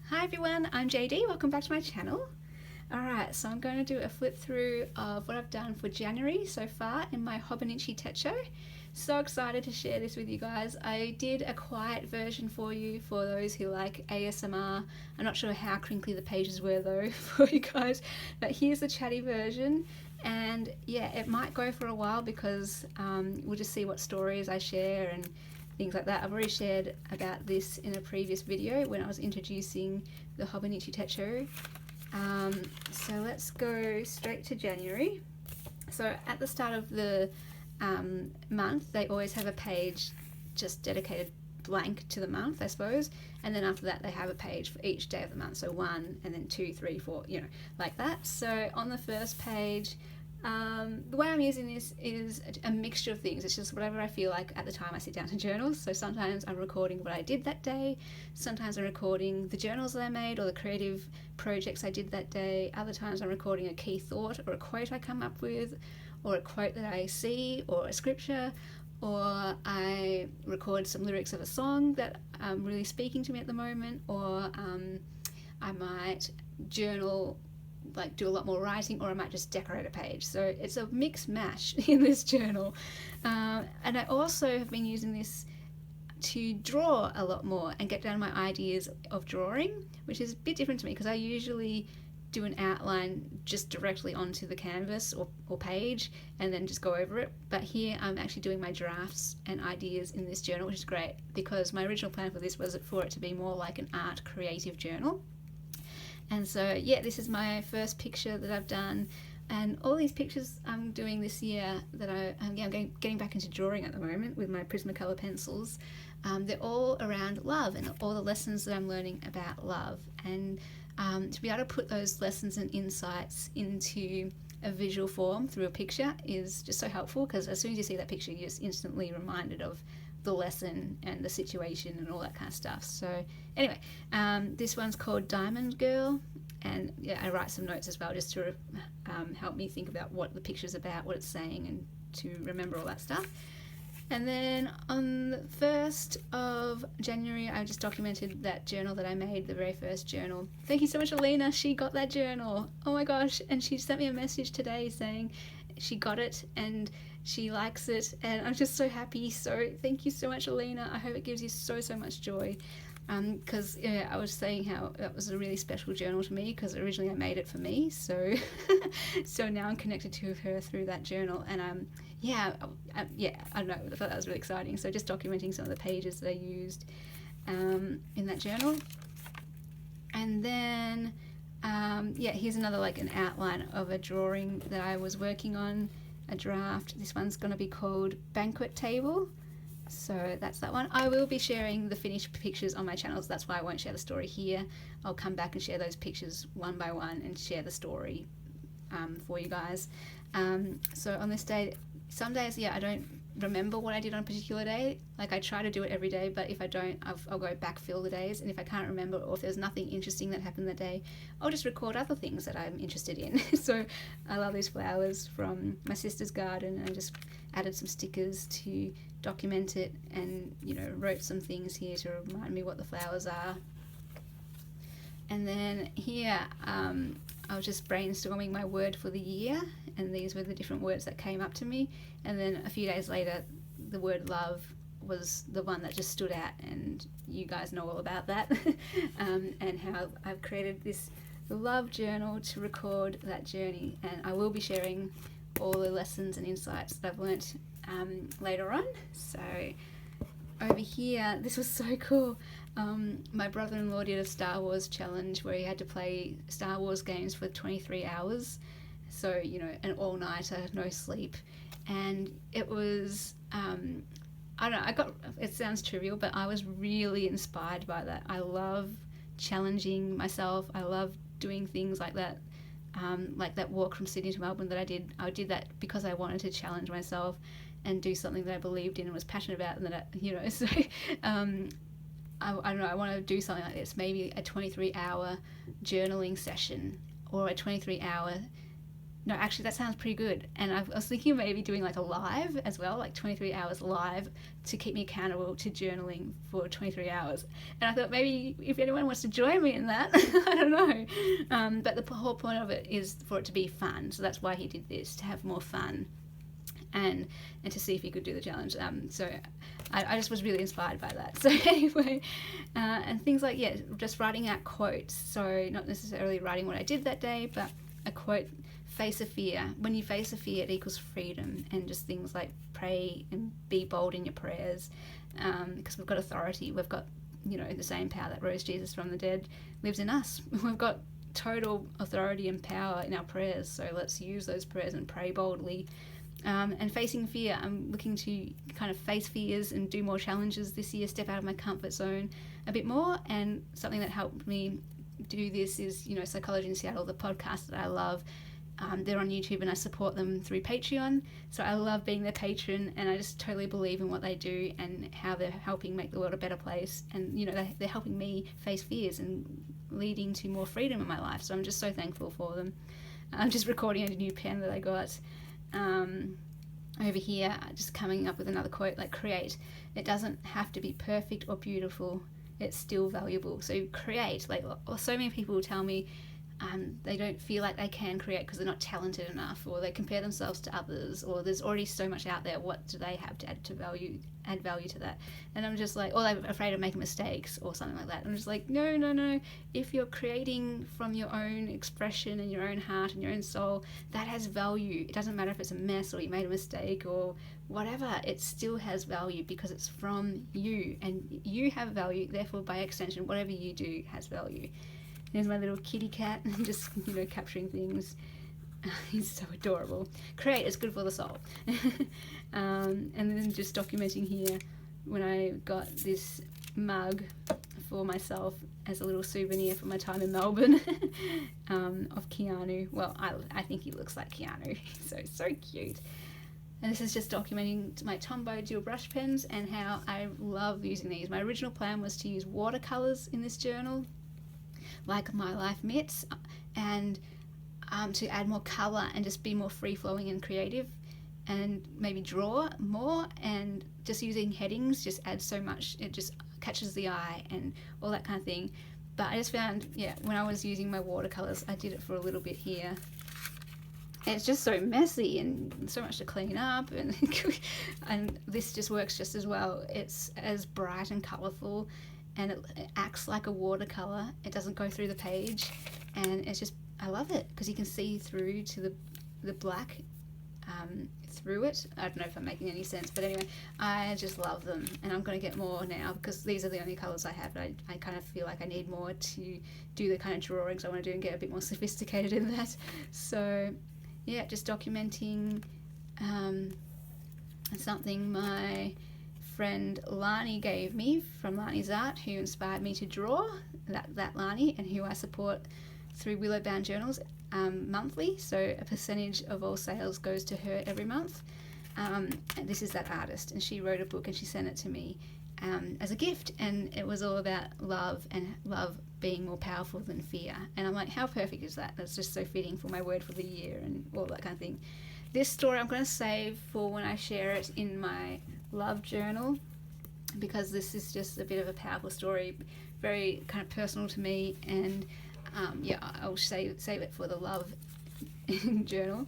Hi everyone, I'm JD, welcome back to my channel. Alright, so I'm going to do a flip through of what I've done for January so far in my Hobonichi Techo. So excited to share this with you guys. I did a quiet version for you for those who like ASMR. I'm not sure how crinkly the pages were though for you guys, but here's the chatty version. And yeah, it might go for a while because we'll just see what stories I share and things like that. I've already shared about this in a previous video when I was introducing the Hobonichi Techo. So let's go straight to January. So at the start of the month, they always have a page just dedicated blank to the month, I suppose, and then after that they have a page for each day of the month, so 1 and then 2, 3, 4, you know, like that. So on the first page, the way I'm using this is a mixture of things. It's just whatever I feel like at the time I sit down to journal. So sometimes I'm recording what I did that day, sometimes I'm recording the journals that I made or the creative projects I did that day. Other times I'm recording a key thought or a quote I come up with, or a quote that I see, or a scripture, or I record some lyrics of a song that really speaking to me at the moment, or I might journal, like do a lot more writing, or I might just decorate a page. So it's a mix mash in this journal. And I also have been using this to draw a lot more and get down my ideas of drawing, which is a bit different to me because I usually do an outline just directly onto the canvas or page and then just go over it. But here I'm actually doing my drafts and ideas in this journal, which is great because my original plan for this was for it to be more like an art creative journal. And so yeah, this is my first picture that I've done, and all these pictures I'm doing this year that I'm getting back into drawing at the moment with my Prismacolor pencils. They're all around love and all the lessons that I'm learning about love, and to be able to put those lessons and insights into a visual form through a picture is just so helpful, because as soon as you see that picture you're just instantly reminded of the lesson and the situation and all that kind of stuff. So anyway, this one's called Diamond Girl, and yeah, I write some notes as well just to help me think about what the picture's about, what it's saying, and to remember all that stuff. And then on the 1st of January, I just documented that journal that I made, the very first journal. Thank you so much, Alina. She got that journal. Oh my gosh. And she sent me a message today saying she got it and she likes it. And I'm just so happy. So thank you so much, Alina. I hope it gives you so much joy. Because yeah, I was saying how that was a really special journal to me because originally I made it for me. So so now I'm connected to her through that journal. And I don't know, I thought that was really exciting. So just documenting some of the pages that I used in that journal. And then here's another, like an outline of a drawing that I was working on, a draft. This one's going to be called Banquet Table. So that's that one. I will be sharing the finished pictures on my channel, so that's why I won't share the story here. I'll come back and share those pictures one by one and share the story for you guys. So on this day, some days, I don't remember what I did on a particular day. Like I try to do it every day, but if I don't, I'll go backfill the days. And if I can't remember, or if there's nothing interesting that happened that day, I'll just record other things that I'm interested in. So I love these flowers from my sister's garden, and I just added some stickers to document it, and wrote some things here to remind me what the flowers are. And then here I was just brainstorming my word for the year, and these were the different words that came up to me. And then a few days later, the word love was the one that just stood out, and you guys know all about that. And how I've created this love journal to record that journey, and I will be sharing all the lessons and insights that I've learnt later on. So over here, this was so cool. My brother-in-law did a Star Wars challenge where he had to play Star Wars games for 23 hours. So, an all-nighter, no sleep. And it was, I don't know, it sounds trivial, but I was really inspired by that. I love challenging myself. I love doing things like that. Like that walk from Sydney to Melbourne that I did. I did that because I wanted to challenge myself and do something that I believed in and was passionate about, and that so I don't know, I want to do something like this, maybe a 23-hour journaling session, or a 23-hour no, actually that sounds pretty good. And I was thinking of maybe doing like a live as well, like 23 hours live, to keep me accountable to journaling for 23 hours. And I thought maybe if anyone wants to join me in that, I don't know. But the whole point of it is for it to be fun. So that's why he did this, to have more fun and to see if he could do the challenge. So I just was really inspired by that. So anyway, and things like, yeah, just writing out quotes. So not necessarily writing what I did that day, but a quote: face a fear. When you face a fear, it equals freedom. And just things like pray and be bold in your prayers, because we've got authority. We've got, you know, the same power that rose Jesus from the dead lives in us. We've got total authority and power in our prayers. So let's use those prayers and pray boldly. And facing fear, I'm looking to kind of face fears and do more challenges this year, step out of my comfort zone a bit more. And something that helped me do this is, you know, Psychology in Seattle, the podcast that I love. They're on YouTube and I support them through Patreon. So I love being their patron, and I just totally believe in what they do and how they're helping make the world a better place. And, you know, they're helping me face fears and leading to more freedom in my life. So I'm just so thankful for them. I'm just recording a new pen that I got. Over here, just coming up with another quote, like create. It doesn't have to be perfect or beautiful. It's still valuable. So create. Like, so many people tell me they don't feel like they can create because they're not talented enough, or they compare themselves to others, or there's already so much out there. What do they have to add value to that? And I'm just like, or they're afraid of making mistakes or something like that. I'm just like, no. If you're creating from your own expression and your own heart and your own soul, that has value. It doesn't matter if it's a mess or you made a mistake or whatever. It still has value because it's from you, and you have value. Therefore, by extension, whatever you do has value. There's my little kitty cat, just, you know, capturing things. He's so adorable. Create is good for the soul. And then just documenting here when I got this mug for myself as a little souvenir for my time in Melbourne of Keanu. Well, I think he looks like Keanu. So cute. And this is just documenting my Tombow dual brush pens and how I love using these. My original plan was to use watercolours in this journal, like My Life Mitts, and to add more colour and just be more free-flowing and creative, and maybe draw more, and just using headings just adds so much. It just catches the eye and all that kind of thing. But I just found, yeah, when I was using my watercolours, I did it for a little bit here, and it's just so messy and so much to clean up, and and this just works just as well. It's as bright and colourful, and it acts like a watercolour. It doesn't go through the page, and it's just, I love it because you can see through to the black through it. I don't know if I'm making any sense, but anyway, I just love them, and I'm going to get more now because these are the only colours I have. I kind of feel like I need more to do the kind of drawings I want to do and get a bit more sophisticated in that. So yeah, just documenting something my friend Lani gave me from Lani's Art, who inspired me to draw, that Lani, and who I support through Willowbound Journals monthly. So a percentage of all sales goes to her every month. And this is that artist, and she wrote a book and she sent it to me as a gift, and it was all about love, and love being more powerful than fear. And I'm like, how perfect is that? That's just so fitting for my word for the year and all that kind of thing. This story I'm going to save for when I share it in my love journal, because this is just a bit of a powerful story, very kind of personal to me, and yeah, I'll save it for the love journal.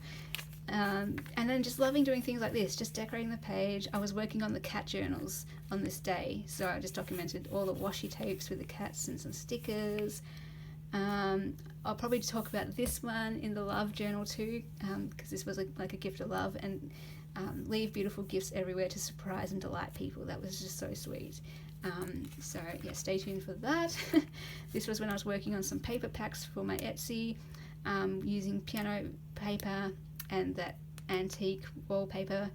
And then just loving doing things like this, just decorating the page. I was working on the cat journals on this day, so I just documented all the washi tapes with the cats and some stickers. I'll probably talk about this one in the love journal too, because this was like a gift of love, and leave beautiful gifts everywhere to surprise and delight people. That was just so sweet. So yeah, stay tuned for that. This was when I was working on some paper packs for my Etsy, using piano paper and that antique wallpaper,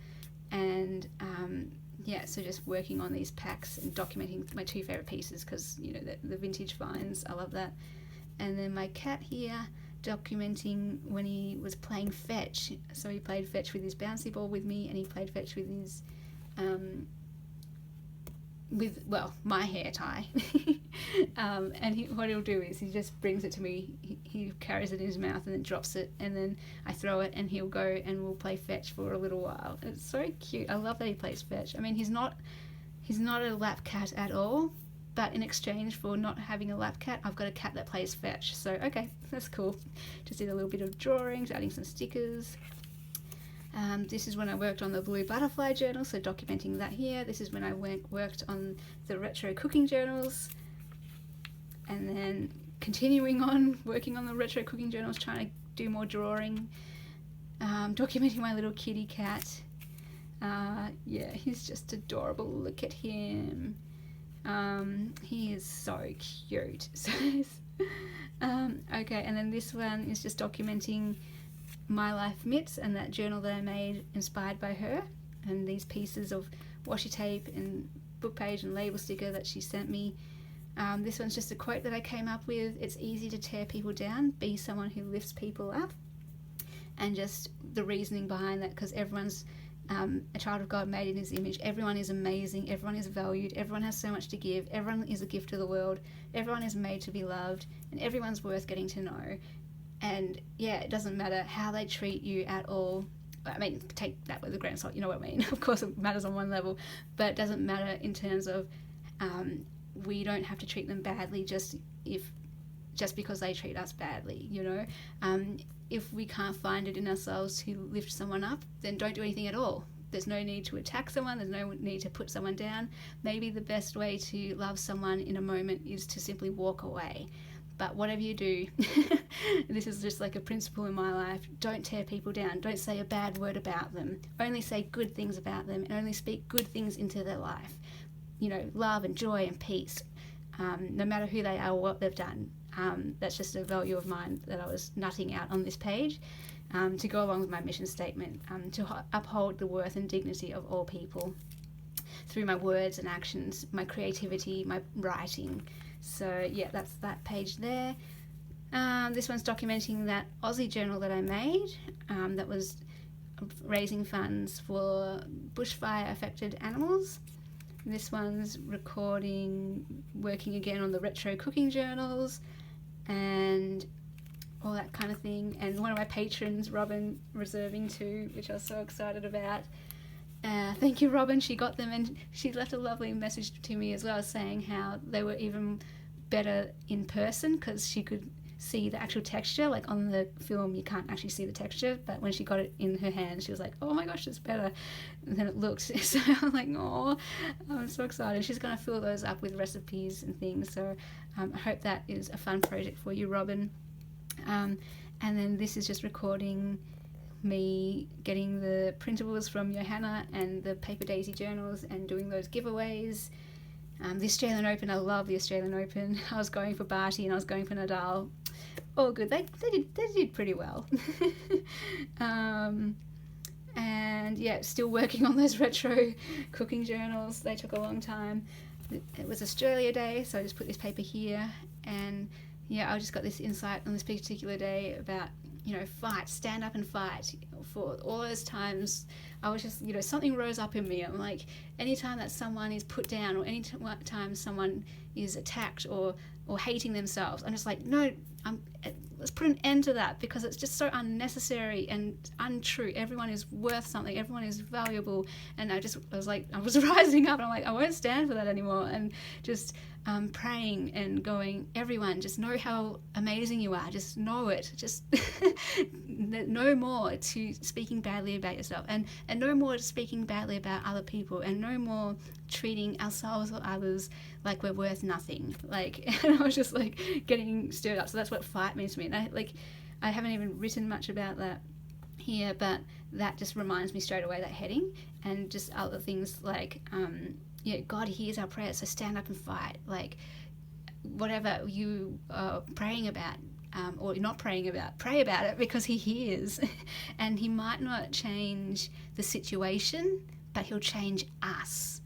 and yeah, so just working on these packs and documenting my two favourite pieces, because, you know, the vintage finds, I love that. And then my cat here, documenting when he was playing fetch. So he played fetch with his bouncy ball with me, and he played fetch with his with, well, my hair tie. And what he'll do is he just brings it to me. He carries it in his mouth and then drops it, and then I throw it, and he'll go and we'll play fetch for a little while. It's so cute. I love that he plays fetch. I mean, he's not a lap cat at all, but in exchange for not having a lap cat, I've got a cat that plays fetch. So okay, that's cool. Just did a little bit of drawings, adding some stickers. This is when I worked on the blue butterfly journal, so documenting that here. This is when I worked on the retro cooking journals, and then continuing on working on the retro cooking journals, trying to do more drawing, documenting my little kitty cat. Yeah, he's just adorable. Look at him. He is so cute. So, okay, and then this one is just documenting My Life Mitts and that journal that I made inspired by her, and these pieces of washi tape and book page and label sticker that she sent me. This one's just a quote that I came up with. It's easy to tear people down, be someone who lifts people up. And just the reasoning behind that, because everyone's a child of God made in his image. Everyone is amazing, everyone is valued, everyone has so much to give, everyone is a gift to the world, everyone is made to be loved, and everyone's worth getting to know. And yeah, it doesn't matter how they treat you at all. I mean, take that with a grain of salt, you know what I mean. Of course it matters on one level, but it doesn't matter in terms of we don't have to treat them badly just because they treat us badly, you know. If we can't find it in ourselves to lift someone up, then don't do anything at all. There's no need to attack someone, there's no need to put someone down. Maybe the best way to love someone in a moment is to simply walk away. But whatever you do, this is just like a principle in my life, don't tear people down, don't say a bad word about them, only say good things about them, and only speak good things into their life. You know, love and joy and peace, no matter who they are or what they've done. That's just a value of mine that I was nutting out on this page, to go along with my mission statement, to uphold the worth and dignity of all people through my words and actions, my creativity, my writing. So yeah, that's that page there. This one's documenting that Aussie journal that I made, that was raising funds for bushfire affected animals. This one's working again on the retro cooking journals and all that kind of thing. And one of my patrons, Robin, reserving too, which I was so excited about. Thank you, Robin. She got them, and she left a lovely message to me as well, saying how they were even better in person because she could see the actual texture. Like on the film you can't actually see the texture, but when she got it in her hand she was like, oh my gosh, it's better than it looks. So I'm like, oh, I'm so excited. She's going to fill those up with recipes and things, so I hope that is a fun project for you, Robin. And then this is just recording me getting the printables from Johanna and the Paper Daisy journals and doing those giveaways. The Australian Open, I love the Australian Open. I was going for Barty and I was going for Nadal. All good. They did pretty well. And yeah, still working on those retro cooking journals. They took a long time. It was Australia Day, so I just put this paper here. And yeah, I just got this insight on this particular day about, you know, fight, stand up and fight. For all those times, I was just, you know, something rose up in me. I'm like, anytime that someone is put down or any time someone is attacked or hating themselves, I'm just like, no, let's put an end to that, because it's just so unnecessary and untrue. Everyone is worth something. Everyone is valuable. And I was rising up and I'm like, I won't stand for that anymore. And just praying and going, everyone, just know how amazing you are. Just know it. Just no more to speaking badly about yourself, and no more to speaking badly about other people, and no more treating ourselves or others like we're worth nothing. Like, and I was just like getting stirred up. So that's what fight means to me. And I haven't even written much about that here, but that just reminds me straight away, that heading, and just other things like, yeah, God hears our prayers, so stand up and fight. Like, whatever you are praying about, or not praying about, pray about it, because he hears. And he might not change the situation, but he'll change us.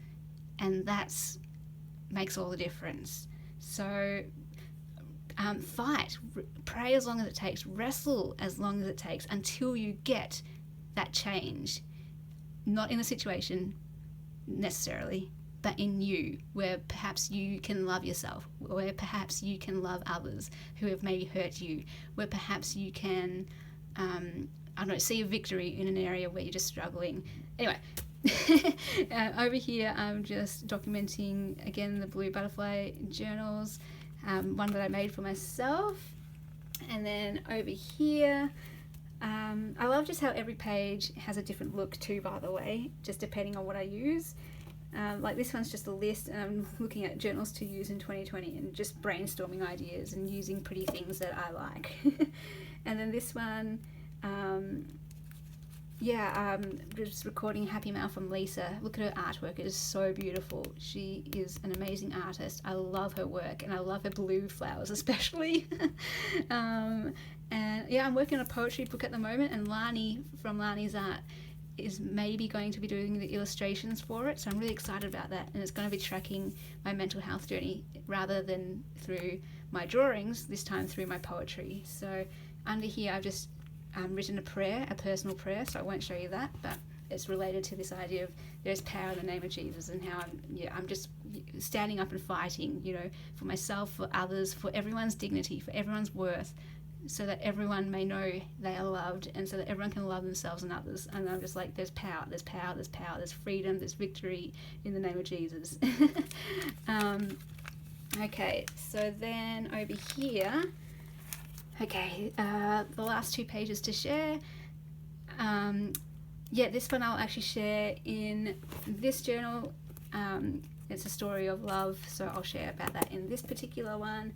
And that's makes all the difference. So fight, pray as long as it takes, wrestle as long as it takes, until you get that change. Not in the situation necessarily, but in you, where perhaps you can love yourself, where perhaps you can love others who have maybe hurt you, where perhaps you can, I don't know, see a victory in an area where you're just struggling. Anyway, over here I'm just documenting again the blue butterfly journals, one that I made for myself. And then over here, I love just how every page has a different look too, by the way, just depending on what I use. Like this one's just a list, and I'm looking at journals to use in 2020 and just brainstorming ideas and using pretty things that I like. And then this one, just recording Happy Mail from Lisa. Look at her artwork, it is so beautiful. She is an amazing artist. I love her work, and I love her blue flowers especially. And yeah, I'm working on a poetry book at the moment, and Lani from Lani's Art is maybe going to be doing the illustrations for it, so I'm really excited about that. And it's going to be tracking my mental health journey rather than through my drawings, this time through my poetry. So under here I've just written a prayer, a personal prayer, so I won't show you that, but it's related to this idea of there's power in the name of Jesus, and how I'm just standing up and fighting, for myself, for others, for everyone's dignity, for everyone's worth, so that everyone may know they are loved, and so that everyone can love themselves and others. And I'm just like, there's power, there's power, there's power, there's freedom, there's victory in the name of Jesus. Okay, so then over here, the last 2 pages to share. This one I'll actually share in this journal. It's a story of love, so I'll share about that in this particular one.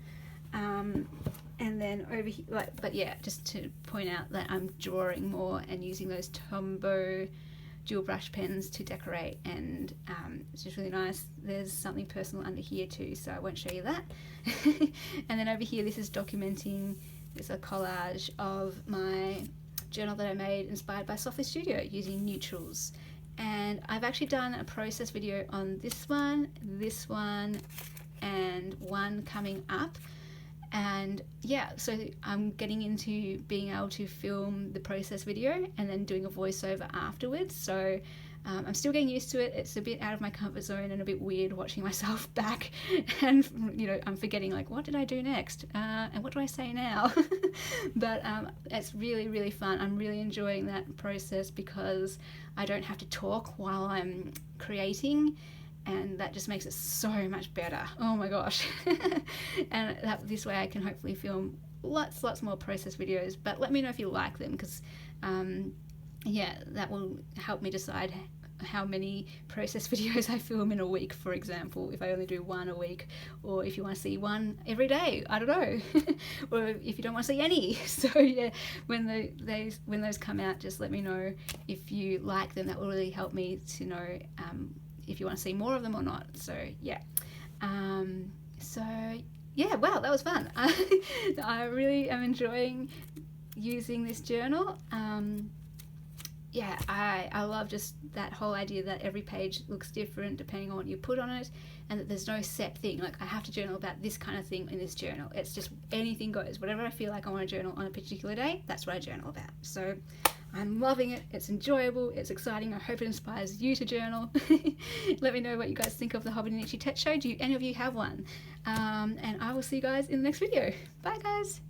And then over here, just to point out that I'm drawing more and using those Tombow dual brush pens to decorate, and it's just really nice. There's something personal under here too, so I won't show you that. And then over here, this is documenting, it's a collage of my journal that I made inspired by Softly Studio using neutrals. And I've actually done a process video on this one, and one coming up. And so I'm getting into being able to film the process video and then doing a voiceover afterwards. So I'm still getting used to it. It's a bit out of my comfort zone and a bit weird watching myself back, and I'm forgetting, like, what did I do next, and what do I say now? But it's really, really fun. I'm really enjoying that process because I don't have to talk while I'm creating, and that just makes it so much better. Oh my gosh. And this way I can hopefully film lots more process videos. But let me know if you like them, because that will help me decide how many process videos I film in a week, for example, if I only do one a week, or if you want to see one every day, I don't know. Or if you don't want to see any. So when those come out, just let me know if you like them. That will really help me to know if you want to see more of them or not. So wow, that was fun. I really am enjoying using this journal. I love just that whole idea that every page looks different depending on what you put on it, and that there's no set thing, like I have to journal about this kind of thing in this journal. It's just anything goes. Whatever I feel like I want to journal on a particular day, that's what I journal about. So I'm loving it. It's enjoyable. It's exciting. I hope it inspires you to journal. Let me know what you guys think of the Hobonichi Techo. Do any of you have one? And I will see you guys in the next video. Bye guys.